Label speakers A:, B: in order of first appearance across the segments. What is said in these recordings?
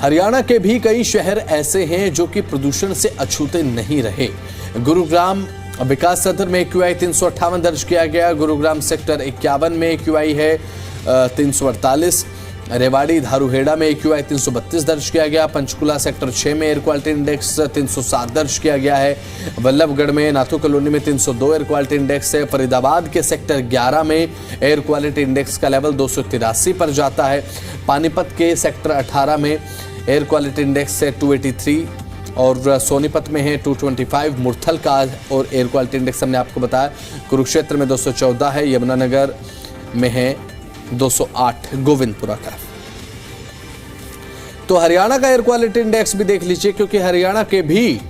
A: हरियाणा के भी कई शहर ऐसे हैं जो कि प्रदूषण से अछूते नहीं रहे। गुरुग्राम विकास सत्र में AQI 358 दर्ज किया गया। गुरुग्राम सेक्टर 51 में AQI है 348। रेवाड़ी धारूहेड़ा में AQI 332 दर्ज किया गया। पंचकुला सेक्टर 6 में एयर क्वालिटी इंडेक्स 307 दर्ज किया गया है। वल्लभगढ़ में नाथू कॉलोनी में 302 एयर क्वालिटी इंडेक्स है। फरीदाबाद के सेक्टर 11 में एयर क्वालिटी इंडेक्स का लेवल 283 पर जाता है। पानीपत के सेक्टर 18 में एयर क्वालिटी इंडेक्स है 283 और सोनीपत में है 225। मुरथल का और एयर क्वालिटी इंडेक्स हमने आपको बताया। कुरुक्षेत्र में 214 है। यमुनानगर में है 208 गोविंदपुरा का। तो हरियाणा का एयर क्वालिटी इंडेक्स भी देख लीजिए, क्योंकि हरियाणा के भी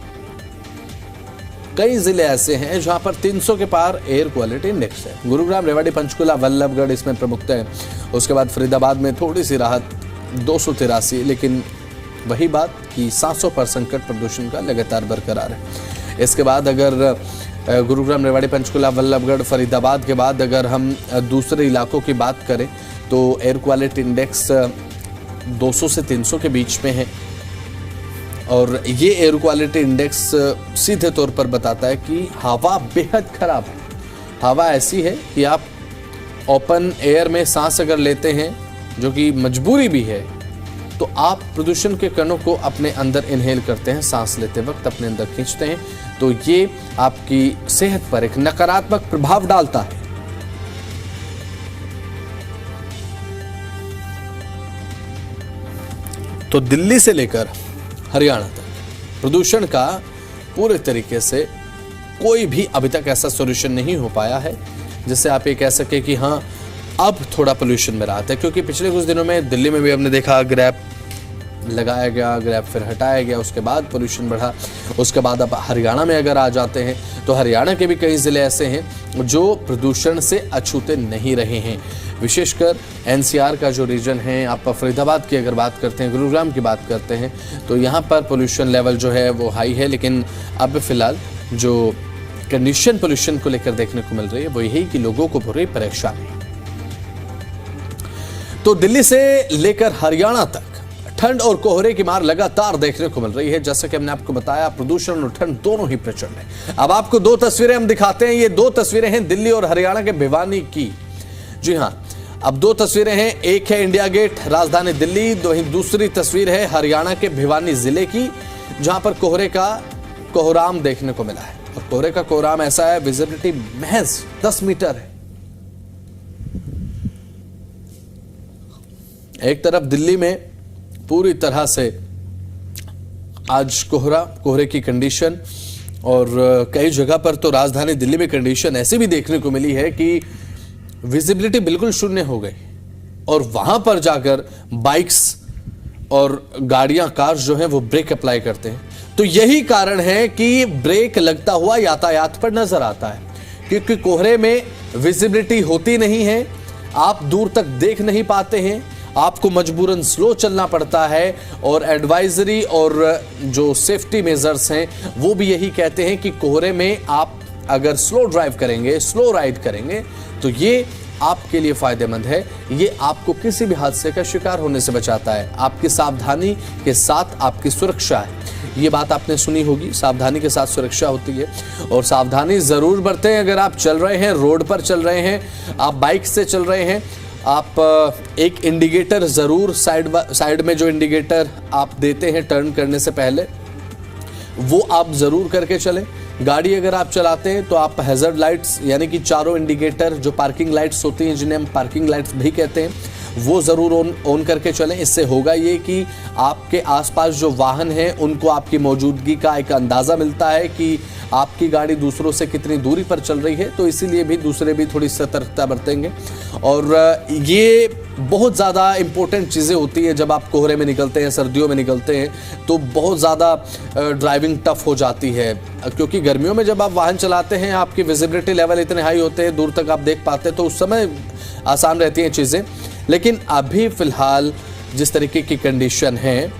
A: कई जिले ऐसे हैं जहां पर 300 के पार एयर क्वालिटी इंडेक्स है। गुरुग्राम, रेवाड़ी, पंचकुला, वल्लभगढ़ इसमें प्रमुखता है। उसके बाद फरीदाबाद में थोड़ी सी राहत 283, लेकिन वही बात कि 700 पर संकट प्रदूषण का लगातार बरकरार है। इसके बाद अगर गुरुग्राम, रेवाड़ी, पंचकुला, वल्लभगढ़, फरीदाबाद के बाद अगर हम दूसरे इलाकों की बात करें तो एयर क्वालिटी इंडेक्स 200 से 300 के बीच में है। और ये एयर क्वालिटी इंडेक्स सीधे तौर पर बताता है कि हवा बेहद खराब है। हवा ऐसी है कि आप ओपन एयर में सांस अगर लेते हैं, जो कि मजबूरी भी है, तो आप प्रदूषण के कणों को अपने अंदर इनहेल करते हैं, सांस लेते वक्त अपने अंदर खींचते हैं, तो ये आपकी सेहत पर एक नकारात्मक प्रभाव डालता है। तो दिल्ली से लेकर हरियाणा तक प्रदूषण का पूरे तरीके से कोई भी अभी तक ऐसा सॉल्यूशन नहीं हो पाया है जिससे आप ये कह सके कि हाँ अब थोड़ा पोल्यूशन में राहत है। क्योंकि पिछले कुछ दिनों में दिल्ली में भी हमने देखा ग्रैप लगाया गया, ग्रैप फिर हटाया गया, उसके बाद पोल्यूशन बढ़ा। उसके बाद अब हरियाणा में अगर आ जाते हैं तो हरियाणा के भी कई ज़िले ऐसे हैं जो प्रदूषण से अछूते नहीं रहे हैं। विशेषकर NCR का जो रीजन है, आप फरीदाबाद की अगर बात करते हैं, गुरुग्राम की बात करते हैं, तो यहाँ पर पोल्यूशन लेवल जो है वो हाई है। लेकिन अब फिलहाल जो कंडीशन पोल्यूशन को लेकर देखने को मिल रही है वो यही कि लोगों को हो रही परेशानी। तो दिल्ली से लेकर हरियाणा तक ठंड और कोहरे की मार लगातार देखने को मिल रही है। जैसा कि हमने आपको बताया, प्रदूषण और ठंड दोनों ही प्रचंड है। अब आपको दो तस्वीरें हम दिखाते हैं। ये दो तस्वीरें हैं दिल्ली और हरियाणा के भिवानी की। जी हां, अब दो तस्वीरें हैं। एक है इंडिया गेट, राजधानी दिल्ली, दूसरी तस्वीर है हरियाणा के भिवानी जिले की, जहां पर कोहरे का कोहराम देखने को मिला है। और कोहरे का कोहराम ऐसा है, विजिबिलिटी महज 10 मीटर है। एक तरफ दिल्ली में पूरी तरह से आज कोहरे की कंडीशन, और कई जगह पर तो राजधानी दिल्ली में कंडीशन ऐसी भी देखने को मिली है कि विजिबिलिटी बिल्कुल शून्य हो गई। और वहां पर जाकर बाइक्स और गाड़ियां, कार्स जो हैं वो ब्रेक अप्लाई करते हैं। तो यही कारण है कि ब्रेक लगता हुआ यातायात पर नजर आता है, क्योंकि कोहरे में विजिबिलिटी होती नहीं है, आप दूर तक देख नहीं पाते हैं, आपको मजबूरन स्लो चलना पड़ता है। और एडवाइजरी और जो सेफ्टी मेजर्स हैं वो भी यही कहते हैं कि कोहरे में आप अगर स्लो ड्राइव करेंगे, स्लो राइड करेंगे, तो ये आपके लिए फायदेमंद है। ये आपको किसी भी हादसे का शिकार होने से बचाता है। आपकी सावधानी के साथ आपकी सुरक्षा है। ये बात आपने सुनी होगी, सावधानी के साथ सुरक्षा होती है। और सावधानी जरूर बरतें। अगर आप चल रहे हैं, रोड पर चल रहे हैं, आप बाइक से चल रहे हैं, आप एक इंडिकेटर ज़रूर साइड में जो इंडिकेटर आप देते हैं टर्न करने से पहले, वो आप ज़रूर करके चलें। गाड़ी अगर आप चलाते हैं तो आप हैज़र्ड लाइट्स, यानी कि चारों इंडिकेटर जो पार्किंग लाइट्स होती हैं, जिन्हें हम पार्किंग लाइट्स भी कहते हैं, वो ज़रूर ऑन करके चलें। इससे होगा ये कि आपके आसपास जो वाहन हैं उनको आपकी मौजूदगी का एक अंदाज़ा मिलता है कि आपकी गाड़ी दूसरों से कितनी दूरी पर चल रही है। तो इसीलिए भी दूसरे भी थोड़ी सतर्कता बरतेंगे। और ये बहुत ज़्यादा इम्पोर्टेंट चीज़ें होती हैं जब आप कोहरे में निकलते हैं, सर्दियों में निकलते हैं तो बहुत ज़्यादा ड्राइविंग टफ हो जाती है। क्योंकि गर्मियों में जब आप वाहन चलाते हैं आपकी विजिबिलिटी लेवल इतने हाई होते हैं, दूर तक आप देख पाते हैं, तो उस समय आसान रहती हैं चीज़ें। लेकिन अभी फ़िलहाल जिस तरीके की कंडीशन है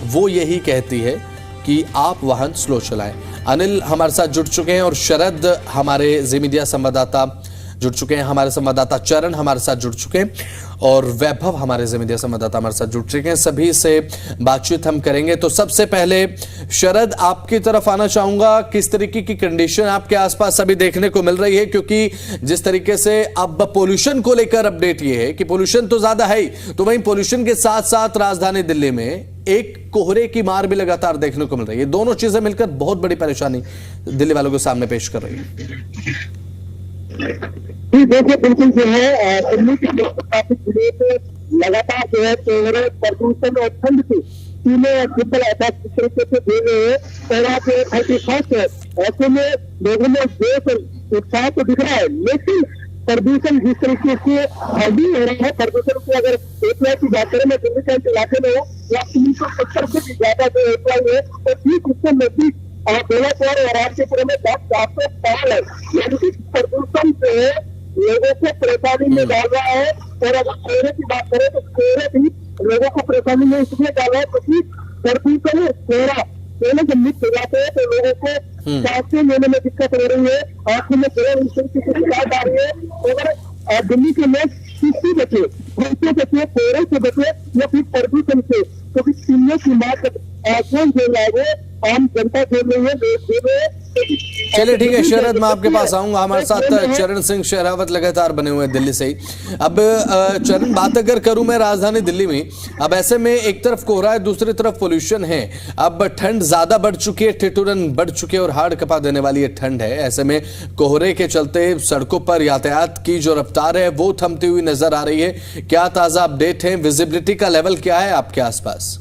A: वो यही कहती है कि आप वाहन स्लो चलाएं। अनिल हमारे साथ जुड़ चुके हैं और शरद हमारे जी मीडिया संवाददाता जुड़ चुके हैं। हमारे संवाददाता चरण हमारे साथ जुड़ चुके हैं और वैभव हमारे ज़मीदिया संवाददाता हमारे साथ जुड़ चुके हैं। सभी से बातचीत हम करेंगे। तो सबसे पहले शरद, आपकी तरफ आना चाहूंगा, किस तरीके की कंडीशन आपके आसपास अभी देखने को मिल रही है? क्योंकि जिस तरीके से अब पोल्यूशन को लेकर अपडेट ये है कि पोल्यूशन तो ज्यादा है ही, तो वहीं पोल्यूशन के साथ साथ राजधानी दिल्ली में एक कोहरे की मार भी लगातार देखने को मिल रही है। दोनों चीजें मिलकर बहुत बड़ी परेशानी दिल्ली वालों के सामने पेश कर रही है।
B: देखिए, बिल्कुल जो है दिल्ली के काफी जिले से लगातार जो है कोहरे, प्रदूषण और ठंड से तीनों ट्रिपल अटैक इस तरीके से दे रहे हैं। कोहरा जो 31 है, ऐसे में लोगों में जोश और उत्साह तो दिख रहा है, लेकिन प्रदूषण जिस तरीके से हैवी हो रहा है, प्रदूषण की अगर एपीआई की बात करें, मैं दिल्ली के इलाके में हूँ, या 370 से भी ज्यादा जो एपीआई है, तो ठीक उससे नजदीक बेलापुर और राजपुर में 400 पाल है। यानी कि प्रदूषण जो है लोगों को परेशानी में डाल रहा है। और अगर कोहरे की बात करें तो कोहरे भी लोगों को परेशानी में इसलिए डाल रहा है क्योंकि प्रदूषण कोहरा पहले जब मिक्स हो जाते हैं तो लोगों को सांसें लेने में दिक्कत हो रही है, आंखों में इस तरीके से शिकायत आ रही है। अगर दिल्ली के लोग किससे बचे, धूप से बचे, कोहरे से बचे या फिर प्रदूषण से, क्योंकि तीनों की बात कौन झेल रहा है? वो आम जनता झेल रही है।
A: चलिए ठीक है शरद, मैं आपके पास आऊंगा। हमारे साथ चरण सिंह शेरावत लगातार बने हुए हैं दिल्ली से ही। अब चरण, बात अगर करूं मैं राजधानी दिल्ली में, अब ऐसे में एक तरफ कोहरा है, दूसरी तरफ पोल्यूशन है। अब ठंड ज्यादा बढ़ चुकी है, ठिठुरन बढ़ चुकी है और हाड़ कपा देने वाली ये ठंड है। ऐसे में कोहरे के चलते सड़कों पर यातायात की जो रफ्तार है वो थमती हुई नजर आ रही है। क्या ताजा अपडेट है? विजिबिलिटी का लेवल क्या है आपके आसपास?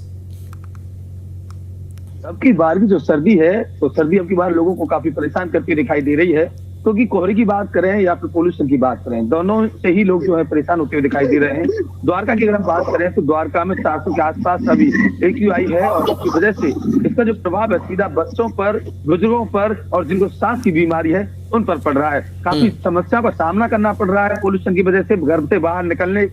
C: अब की बार की जो सर्दी है, तो सर्दी अब की बार लोगों को काफी परेशान करती दिखाई दे रही है। क्योंकि कोहरे की बात करें या फिर पोल्यूशन की बात करें, दोनों से ही लोग जो है परेशान होते हुए दिखाई दे रहे हैं। द्वारका की अगर हम बात करें तो द्वारका में 400 के आसपास अभी AQI है और इसकी वजह से इसका जो प्रभाव है सीधा बच्चों पर, बुजुर्गों पर और जिनको सांस की बीमारी है उन पर पड़ रहा है। काफी समस्या का सामना करना पड़ रहा है पोल्यूशन की वजह से। घर से बाहर निकलने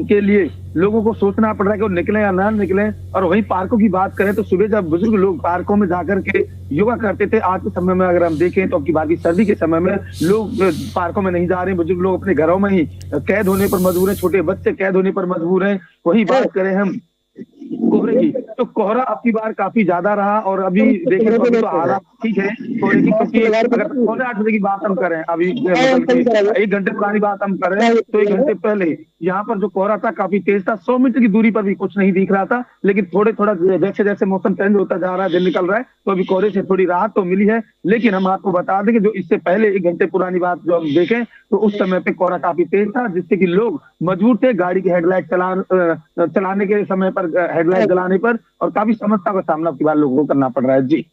C: के लिए लोगों को सोचना पड़ रहा है कि वो निकले या ना निकले। और वहीं पार्कों की बात करें तो सुबह जब बुजुर्ग लोग पार्कों में जाकर के योगा करते थे, आज के समय में अगर हम देखें तो अब की बार की सर्दी के समय में लोग पार्कों में नहीं जा रहे हैं। बुजुर्ग लोग अपने घरों में ही कैद होने पर मजबूर हैं, छोटे बच्चे कैद होने पर मजबूर हैं। वही बात करें हम कोहरे की, तो कोहरा अब की बार काफी ज्यादा रहा और अभी देखें तो अभी तो हालात ठीक है कोहरे की। क्योंकि अगर 8 बजे की बात हम करें, अभी 1 घंटे पुरानी बात हम करें तो 1 घंटे पहले यहाँ पर जो कोहरा था काफी तेज था। 100 मीटर की दूरी पर भी कुछ नहीं दिख रहा था। लेकिन थोड़ा जैसे जैसे मौसम चेंज होता जा रहा है, दिन निकल रहा है, तो अभी कोहरे से थोड़ी राहत तो मिली है। लेकिन हम आपको बता दें कि जो इससे पहले 1 घंटे पुरानी बात जो हम देखें तो उस समय पे कोहरा काफी तेज था, जिससे कि लोग मजबूर थे गाड़ी की हेडलाइट चलाने के समय पर, हेडलाइट जलाने पर, और काफी समस्या का सामना की बार लोगों को करना पड़ रहा है। जी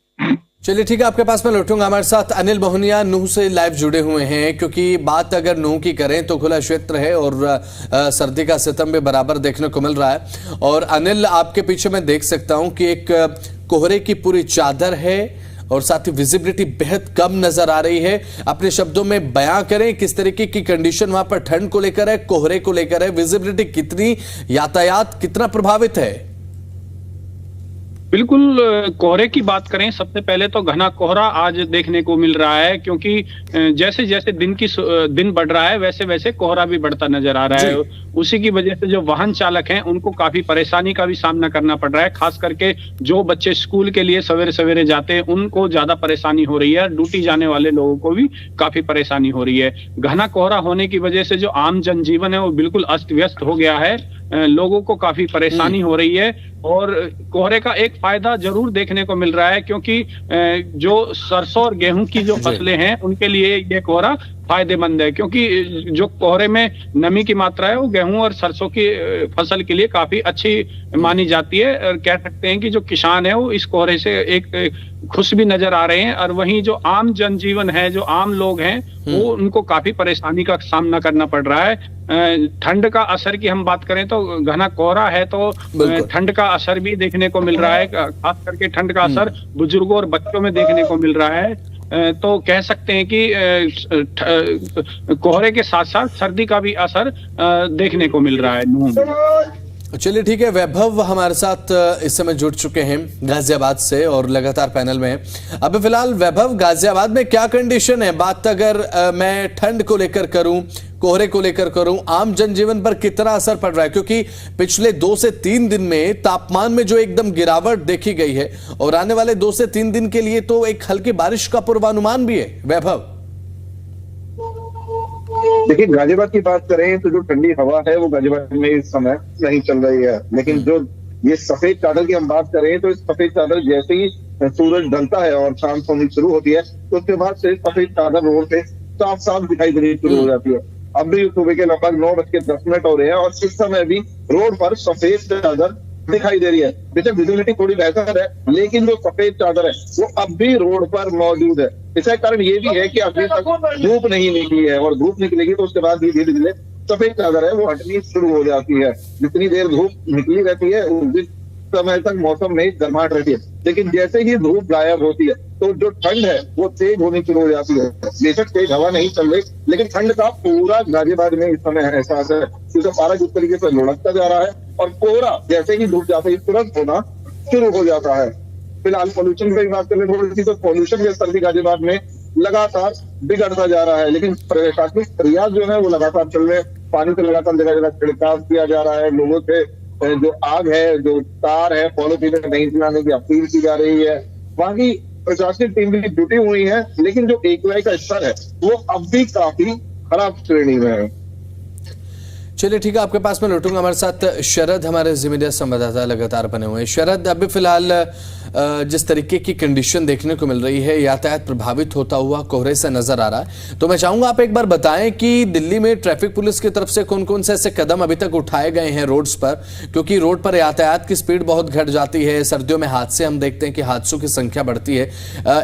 A: चलिए ठीक है, आपके पास मैं लौटूंगा। हमारे साथ अनिल मोहनिया नूह से लाइव जुड़े हुए हैं, क्योंकि बात अगर नूह की करें तो खुला क्षेत्र है और सर्दी का सितम भी बराबर देखने को मिल रहा है। और अनिल, आपके पीछे मैं देख सकता हूं कि एक कोहरे की पूरी चादर है और साथ ही विजिबिलिटी बेहद कम नजर आ रही है। अपने शब्दों में बयां करें किस तरीके की कंडीशन वहां पर ठंड को लेकर है, कोहरे को लेकर है, विजिबिलिटी कितनी, यातायात कितना प्रभावित है?
D: बिल्कुल, कोहरे की बात करें, सबसे पहले तो घना कोहरा आज देखने को मिल रहा है। क्योंकि जैसे जैसे दिन बढ़ रहा है वैसे वैसे कोहरा भी बढ़ता नजर आ रहा है। उसी की वजह से जो वाहन चालक हैं उनको काफी परेशानी का भी सामना करना पड़ रहा है। खास करके जो बच्चे स्कूल के लिए सवेरे सवेरे जाते हैं उनको ज्यादा परेशानी हो रही है। ड्यूटी जाने वाले लोगों को भी काफी परेशानी हो रही है। घना कोहरा होने की वजह से जो आम जनजीवन है वो बिल्कुल अस्त व्यस्त हो गया है। लोगों को काफी परेशानी हो रही है। और कोहरे का एक फायदा जरूर देखने को मिल रहा है, क्योंकि जो सरसों और गेहूं की जो फसलें हैं उनके लिए ये कोहरा फायदेमंद है। क्योंकि जो कोहरे में नमी की मात्रा है वो गेहूं और सरसों की फसल के लिए काफी अच्छी मानी जाती है। और कह सकते हैं कि जो किसान है वो इस कोहरे से एक खुश भी नजर आ रहे हैं। और वहीं जो आम जनजीवन है, जो आम लोग हैं, वो उनको काफी परेशानी का सामना करना पड़ रहा है। ठंड का असर की हम बात करें तो घना कोहरा है तो ठंड का असर भी देखने को मिल रहा है। खास करके ठंड का असर बुजुर्गों और बच्चों में देखने को मिल रहा है। तो कह सकते हैं कि कोहरे के साथ साथ सर्दी का भी असर देखने को मिल रहा है।
A: चलिए ठीक है, वैभव हमारे साथ इस समय जुड़ चुके हैं गाजियाबाद से और लगातार पैनल में हैं। अभी फिलहाल वैभव, गाजियाबाद में क्या कंडीशन है? बात अगर मैं ठंड को लेकर करूं, कोहरे को लेकर करूं, आम जनजीवन पर कितना असर पड़ रहा है? क्योंकि पिछले 2 से 3 दिन में तापमान में जो एकदम गिरावट देखी गई है और आने वाले 2 से 3 दिन के लिए तो एक हल्की बारिश का पूर्वानुमान भी है। वैभव,
E: देखिए, गाजियाबाद की बात करें तो जो ठंडी हवा है वो गाजियाबाद में इस समय नहीं चल रही है, लेकिन जो ये सफेद चादर की हम बात करें तो इस सफेद चादर जैसे ही सूरज ढलता है और शाम होनी शुरू होती है तो उसके बाद से सफेद चादर रोड पे साफ साफ दिखाई देनी शुरू हो जाती है। अब भी सुबह के लगभग 9:10 हो रहे हैं और इस समय भी रोड पर सफेद चादर दिखाई दे रही है। बेशक विजिबिलिटी थोड़ी बेहतर है, लेकिन जो सफेद चादर है वो अब भी रोड पर मौजूद है। इसका कारण ये भी है कि अभी तक धूप नहीं निकली है और धूप निकलेगी तो उसके बाद धीरे धीरे सफेद चादर है वो हटनी शुरू हो जाती है। जितनी देर धूप निकली रहती है उस समय तक मौसम में गर्माहट रहती है, लेकिन जैसे ही धूप गायब होती है तो जो ठंड है वो तेज होनी शुरू हो जाती है। बेशक तेज हवा नहीं चल रही, लेकिन ठंड का पूरा गाजियाबाद में इस समय एहसास है, क्योंकि पारा जिस तरीके से लुढ़कता जा रहा है और कोहरा जैसे ही धूप जाते ही तुरंत होना शुरू हो जाता है। फिलहाल पोल्यूशन की बात करें थोड़ी सी, तो पोल्यूशन के स्तर भी गाजियाबाद में लगातार बिगड़ता जा रहा है, लेकिन प्रशासनिक प्रयास जो है वो लगातार चल रहे हैं। पानी से लगातार जगह जगह छिड़काव किया जा रहा है, लोगों से जो आग है, जो तार है, पॉलिथीन नहीं जलाने की अपील की जा रही है। वहां की प्रशासनिक टीम भी जुटी हुई है, लेकिन जो AQI का स्तर है वो अब भी काफी खराब श्रेणी में है।
A: चलिए ठीक है, आपके पास में लौटूंगा। हमारे साथ शरद, हमारे मीडिया संवाददाता लगातार बने हुए हैं। शरद, अभी फिलहाल जिस तरीके की कंडीशन देखने को मिल रही है, यातायात प्रभावित होता हुआ कोहरे से नजर आ रहा है, तो मैं चाहूंगा आप एक बार बताएं कि दिल्ली में ट्रैफिक पुलिस की तरफ से कौन कौन से ऐसे कदम अभी तक उठाए गए हैं रोड्स पर, क्योंकि रोड पर यातायात की स्पीड बहुत घट जाती है। सर्दियों में हादसे हम देखते हैं कि हादसों की संख्या बढ़ती है।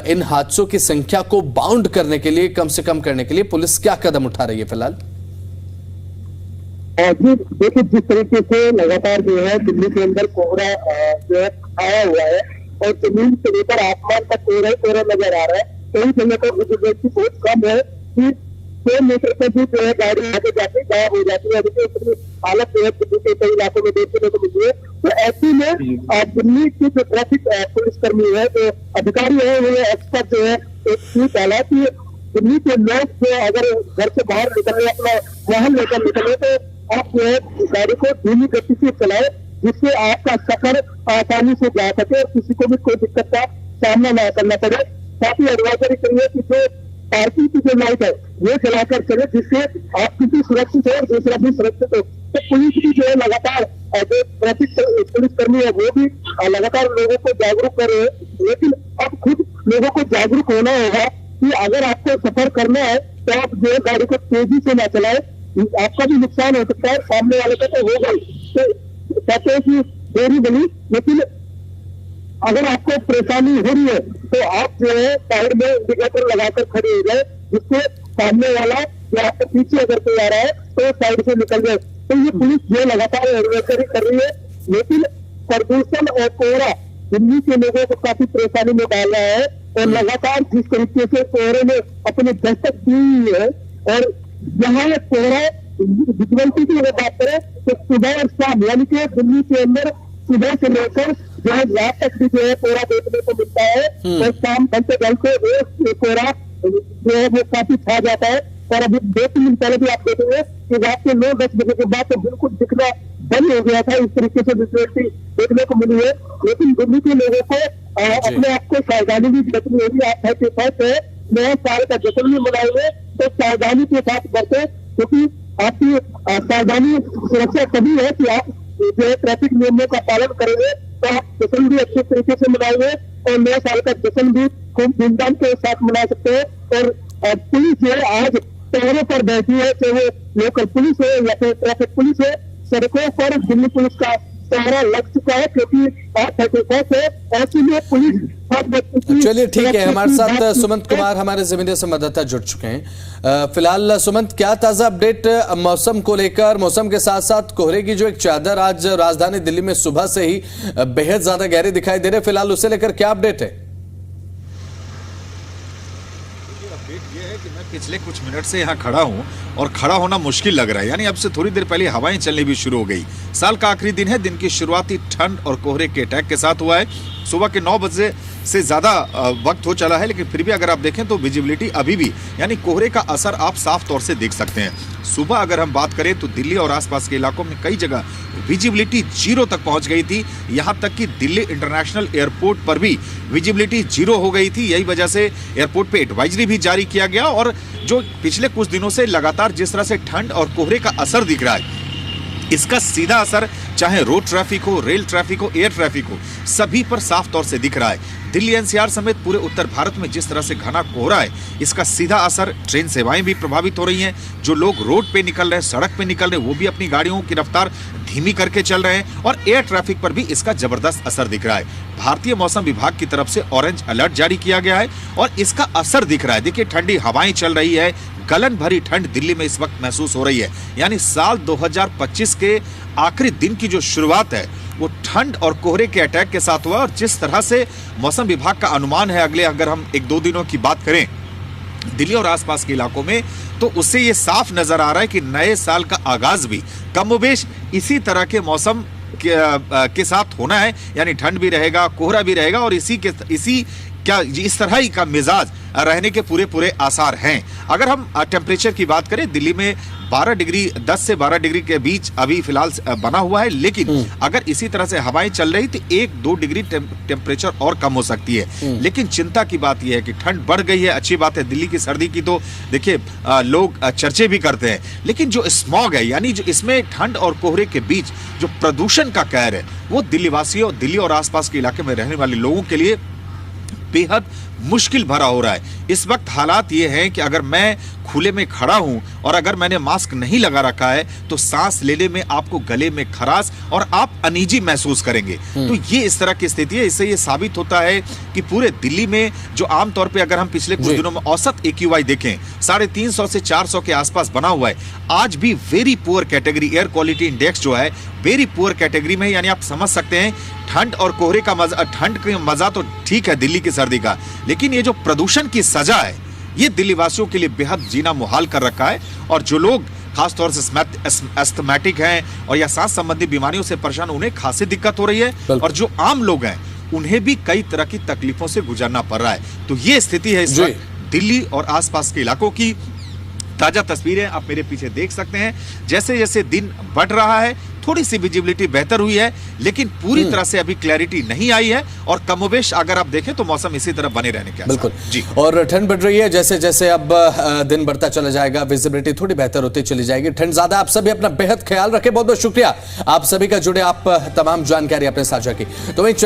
A: इन हादसों की संख्या को बाउंड करने के लिए, कम से कम करने के लिए पुलिस क्या कदम उठा रही है फिलहाल?
B: जी देखिए, जिस तरीके से लगातार जो है दिल्ली के अंदर कोहरा जो है आया हुआ है और जमीन से लेकर आसमान तक कोहरा ही कोहरा नजर आ रहा है। कई जगह पर विजिबिलिटी बहुत कम है कि 100 मीटर पर भी जो है गाड़ी आगे जाके गायब हो जाती है। अभी हालत जो है दिल्ली के कई इलाकों में देखने को मिली है। तो ऐसे में दिल्ली के जो ट्रैफिक पुलिसकर्मी है, जो अधिकारी है, वो एक्सपर्ट जो है एक चीज डाला कि दिल्ली के लोग जो अगर घर से बाहर निकले, अपना वाहन लेकर निकले, तो आप जो है गाड़ी को धीमी गति से चलाए, जिससे आपका सफर आसानी से जा सके और किसी को भी कोई दिक्कत का सामना न करना पड़े। साथ ही एडवाइजरी करिए कि जो पार्किंग की जो लाइट है वो चलाकर चले, जिससे आप किसी सुरक्षित हो और दूसरा भी सुरक्षित हो। तो पुलिस भी जो है लगातार, जो ट्रैफिक पुलिसकर्मी है वो भी लगातार लोगों को जागरूक कर रहे हैं, लेकिन अब खुद लोगों को जागरूक होना होगा कि अगर आपको सफर करना है तो आप जो गाड़ी को तेजी से ना चलाए, आपका भी नुकसान हो सकता है, सामने वाले का तो होगा ही। तो कहते हैं कि देरी बनी, लेकिन अगर आपको परेशानी हो रही है तो आप जो है साइड में इंडिकेटर लगाकर खड़े हो जाए, जिससे सामने वाला या आपके पीछे अगर कोई आ रहा है तो साइड से निकल जाए। तो ये पुलिस जो लगातार एडवाइजरी कर रही है, लेकिन प्रदूषण और कोहरा दिल्ली के लोगों को काफी परेशानी में डाल रहा है और लगातार जिस तरीके से कोहरे ने अपनी दस्तक दी हुई है, और यहाँ कोहरा विजिबिलिटी की अगर बात करें तो सुबह और शाम, यानी कि दिल्ली के अंदर सुबह से लेकर जो है रात तक भी जो है कोहरा देखने को मिलता है और शाम ढलते ढलते कोहरा जो है वो काफी छा जाता है। और अभी 2-3 दिन पहले भी आप देखेंगे कि रात के 9-10 बजे के बाद तो बिल्कुल दिखना बंद हो गया था। इस तरीके से विजिबिलिटी देखने को मिली है, लेकिन दिल्ली के लोगों को अपने आप को सावधानी भी बरतनी होगी। आप है नया साल का जश्न भी मनाएंगे तो सावधानी के साथ बरते, क्योंकि आपकी सावधानी सुरक्षा तभी है कि आप जो है ट्रैफिक नियमों का पालन करेंगे तो आप जश्न भी अच्छे तरीके से मनाएंगे और नया साल का जश्न भी खूब धूमधाम के साथ मना सकते हैं। और पुलिस जो है आज टहरों पर बैठी है, चाहे वो लोकल पुलिस है या फिर ट्रैफिक पुलिस है, सड़कों पर दिल्ली पुलिस का पहरा लग चुका है, क्योंकि है ऐसे में पुलिस।
A: चलिए ठीक है, हमारे साथ सुमंत कुमार, हमारे जमीनी संवाददाता जुड़ चुके हैं। फिलहाल सुमंत, क्या ताजा अपडेट मौसम को लेकर? मौसम के साथ साथ कोहरे की जो एक चादर आज राजधानी दिल्ली में सुबह से ही बेहद ज्यादा गहरी दिखाई दे रहे, फिलहाल उसे लेकर क्या अपडेट है?
F: ये है कि मैं पिछले कुछ मिनट से यहाँ खड़ा हूँ और खड़ा होना मुश्किल लग रहा है। यानी अब से थोड़ी देर पहले हवाएं चलनी भी शुरू हो गई। साल का आखिरी दिन है। दिन की शुरुआती ठंड और कोहरे के अटैक के साथ हुआ है। सुबह के 9 बजे से ज़्यादा वक्त हो चला है, लेकिन फिर भी अगर आप देखें तो विजिबिलिटी अभी भी, यानी कोहरे का असर आप साफ तौर से देख सकते हैं। सुबह अगर हम बात करें तो दिल्ली और आसपास के इलाकों में कई जगह विजिबिलिटी 0 तक पहुंच गई थी। यहां तक कि दिल्ली इंटरनेशनल एयरपोर्ट पर भी विजिबिलिटी 0 हो गई थी। यही वजह से एयरपोर्ट पे एडवाइजरी भी जारी किया गया। और जो पिछले कुछ दिनों से लगातार जिस तरह से ठंड और कोहरे का असर दिख रहा है, इसका सीधा असर चाहे रोड ट्रैफिक हो, रेल ट्रैफिक हो, एयर ट्रैफिक हो, सभी पर साफ तौर से दिख रहा है। दिल्ली एनसीआर समेत पूरे उत्तर भारत में जिस तरह से घना कोहरा है, इसका सीधा असर, ट्रेन सेवाएं भी प्रभावित हो रही हैं। जो लोग रोड पे निकल रहे हैं, सड़क पे निकल रहे हैं, वो भी अपनी गाड़ियों की रफ्तार धीमी करके चल रहे हैं। और एयर ट्रैफिक पर भी इसका जबरदस्त असर दिख रहा है। भारतीय मौसम विभाग की तरफ से ऑरेंज अलर्ट जारी किया गया है और इसका असर दिख रहा है। देखिए, ठंडी हवाएं चल रही है। गलन भरी ठंड दिल्ली में इस वक्त महसूस हो रही है। यानी साल 2025 के आखिरी दिन की जो शुरुआत है वो ठंड और कोहरे के अटैक के साथ हुआ। और जिस तरह से मौसम विभाग का अनुमान है, अगले अगर हम 1-2 दिनों की बात करें दिल्ली और आसपास के इलाकों में, तो उससे ये साफ नजर आ रहा है कि नए साल का आगाज भी कमोबेश इसी तरह के मौसम के साथ होना है। यानी ठंड भी रहेगा, कोहरा भी रहेगा और इस तरह ही का मिजाज रहने के पूरे आसार हैं। अगर हम टेम्परेचर की बात करें, दिल्ली में 10 से 12 डिग्री के बीच अभी फिलहाल बना हुआ है। लेकिन अगर इसी तरह से हवाएं चल रही तो 1-2 डिग्री टेम्परेचर और कम हो सकती है। लेकिन चिंता की बात यह है कि ठंड बढ़ गई है। अच्छी बात है। दिल्ली की सर्दी की तो देखिए लोग चर्चे भी करते हैं, लेकिन जो स्मॉग है, यानी जो इसमें ठंड और कोहरे के बीच जो प्रदूषण का कहर है, वो दिल्ली वासियों, दिल्ली और आसपास के इलाके में रहने वाले लोगों के लिए बेहद मुश्किल भरा हो रहा है। इस वक्त हालात ये हैं कि अगर मैं खुले में खड़ा हूं और अगर मैंने मास्क नहीं लगा रखा है तो सांस लेने में आपको गले में खराश और आप अनईजी महसूस करेंगे। तो ये इस तरह की स्थिति है। इससे ये साबित होता है कि पूरे दिल्ली में जो आमतौर पे अगर हम पिछले कुछ दिनों में औसत AQI देखें 350 से 400 के आसपास बना हुआ है, आज भी very poor category, air quality index जो है वेरी पुअर कैटेगरी में। यानी आप समझ सकते हैं ठंड और कोहरे का मजा, ठंड का मजा तो ठीक है दिल्ली की सर्दी का, लेकिन ये जो प्रदूषण की सजा है ये दिल्ली वासियों के लिए बेहद जीना मुहाल कर रखा है। और जो लोग खासतौर से एस्थमेटिक हैं और या सांस संबंधी बीमारियों से परेशान, उन्हें खासी दिक्कत हो रही है। और जो आम लोग हैं उन्हें भी कई तरह की तकलीफों से गुजरना पड़ रहा है। तो ये स्थिति है इस वक्त दिल्ली और आसपास के इलाकों की। ताजा तस्वीरें आप मेरे पीछे देख सकते हैं। जैसे जैसे दिन बढ़ रहा है थोड़ी सी विजिबिलिटी बेहतर हुई है, लेकिन पूरी तरह से अभी क्लैरिटी नहीं आई है। और कमोबेश अगर आप देखें तो मौसम इसी तरह बने रहने के
A: बिल्कुल
F: जी।
A: और ठंड बढ़ रही है। जैसे जैसे अब दिन बढ़ता चला जाएगा, विजिबिलिटी थोड़ी बेहतर होती चली जाएगी। ठंड ज्यादा। आप सभी अपना बेहद ख्याल रखें। बहुत बहुत शुक्रिया आप सभी का जुड़े, आप तमाम जानकारी आपने साझा की। तो